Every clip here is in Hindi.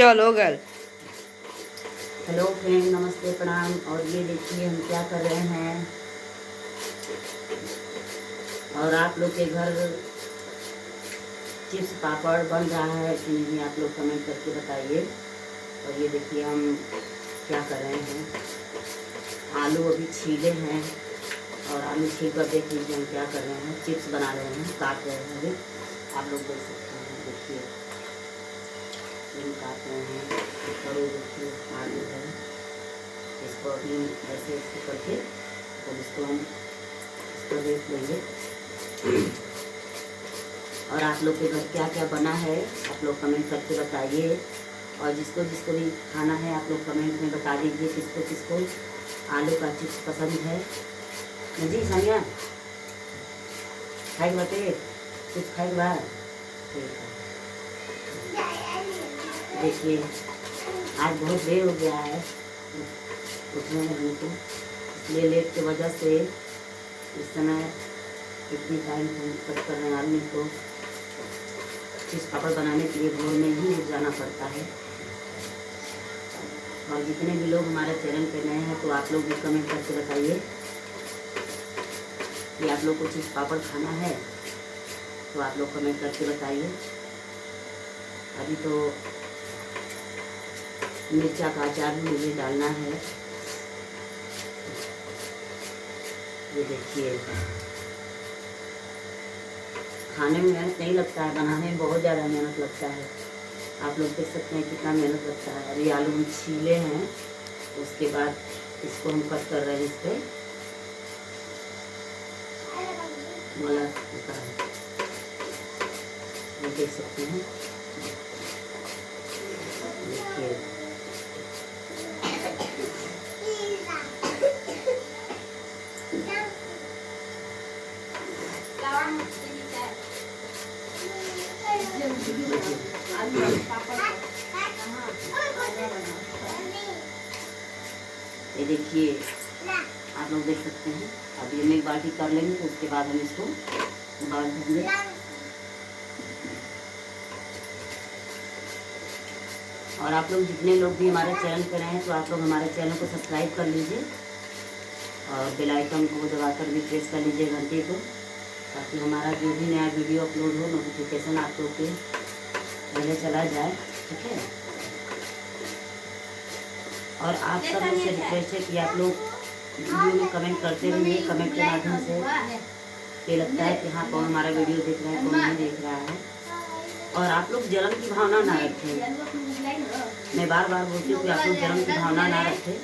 चलो गल। हेलो फ्रेंड, नमस्ते, प्रणाम। और ये देखिए हम क्या कर रहे हैं। और आप लोग के घर चिप्स पापड़ बन रहा है कि नहीं, आप लोग कमेंट करके बताइए। और ये देखिए हम क्या कर रहे हैं। आलू अभी छीले हैं और आलू छील कर देख लीजिए हम क्या कर रहे हैं। चिप्स बना रहे हैं, काट रहे हैं अभी। आप लोग देख सकते हैं, देखिए हम काट रहे हैं। और ये देखिए आलू है, इसको अभी ऐसे ऐसे करके तो इसको हम इसको देख लेंगे। और आप लोग के घर क्या क्या बना है आप लोग कमेंट करके बताइए। और जिसको जिसको भी खाना है आप लोग कमेंट में बता दीजिए किसको किसको आलू का चिप्स पसंद है। जी सानिया खाई बाटे चिप्स खाई बा। ठीक है, देखिए आज बहुत देर हो गया है उठने में हमको, इसलिए लेट की वजह से इस समय इतनी टाइम हम कट कर रहे हैं। आदमी को चिप्स पापड़ बनाने के लिए भोर में ही उठ जाना पड़ता है। और जितने भी लोग हमारे चैनल पे नए हैं तो आप लोग भी कमेंट करके बताइए कि आप लोग को चिप्स पापड़ खाना है, तो आप लोग कमेंट करके बताइए। अभी तो मिर्चा का अचार भी मुझे डालना है। ये देखिए खाने में मेहनत नहीं लगता है, बनाने में बहुत ज़्यादा मेहनत लगता है। आप लोग देख सकते हैं कितना मेहनत लगता है। अभी आलू हम छीले हैं, उसके बाद इसको हम कट कर रहे हैं। इस पर मला होता है, आप देख सकते हैं। देखिए ये देखिए आप लोग देख सकते हैं। अब ये एक बाल्टी कर लेंगे तो उसके बाद हम इसको उबाल देंगे। और आप लोग जितने लोग भी हमारे चैनल पर रहे हैं तो आप लोग हमारे चैनल को सब्सक्राइब कर लीजिए और बेल आइकन को दबाकर भी प्रेस कर लीजिए घंटे को, ताकि हमारा जो भी नया वीडियो अपलोड हो नोटिफिकेशन आप लोग के पहले चला जाए। ठीक है। और आप सब लोग से रिक्वेस्ट है कि आप लोग वीडियो में कमेंट करते रहिए। कमेंट के माध्यम से ये लगता है कि हाँ कौन हमारा वीडियो देख रहा है, कौन नहीं देख रहा है। और आप लोग जलन की भावना ना रखें। मैं बार बार बोलती हूँ कि आप लोग जलन की भावना ना रखें,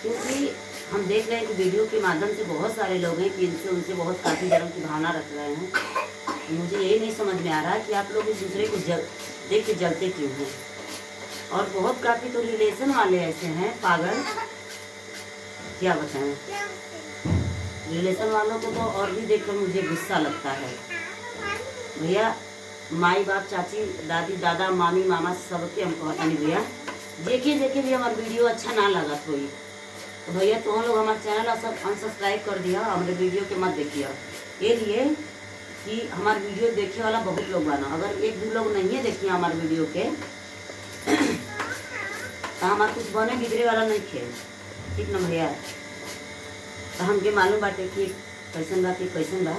क्योंकि हम देख रहे हैं कि वीडियो के माध्यम से बहुत सारे लोग हैं कि इनसे उनसे बहुत काफ़ी जलन की भावना रख रहे हैं। मुझे यही नहीं समझ में आ रहा है कि आप लोग एक दूसरे को देख के जलते क्यों हैं। और बहुत काफ़ी तो रिलेशन वाले ऐसे हैं पागल, क्या बताएं। रिलेशन वालों को तो और भी देखकर मुझे गुस्सा लगता है। भैया माई बाप चाची दादी दादा मामी मामा सबके हमको पता नहीं भैया देखे भी हमारा वीडियो अच्छा ना लगा कोई तो भैया तुम लोग हमारे चैनल सब अनसब्सक्राइब कर दिया, हमारे वीडियो के मत देखिए। ये लिए कि हमारे वीडियो देखने वाला बहुत लोग बना, अगर एक दो लोग नहीं है देखिए हमारे वीडियो के तो हमारे कुछ बने बिगड़े वाला नहीं थे। ठीक ना भैया। तो हमके मालूम बाटे कि कैसन बा कि कैसन बा,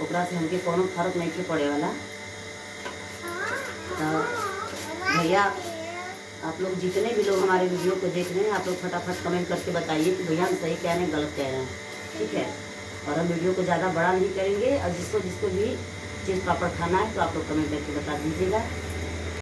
ओकरा से हमके कोनो फर्क नहीं के पड़े वाला। तो भैया आप लोग जितने भी लोग हमारे वीडियो को देख रहे हैं आप लोग फटाफट कमेंट करके बताइए कि भैया हम सही कह रहे हैं गलत कह रहे हैं। ठीक है। और हम वीडियो को ज़्यादा बड़ा नहीं करेंगे। और जिसको जिसको भी चिप्स पापड़ खाना है तो आप लोग कमेंट करके बता दीजिएगा।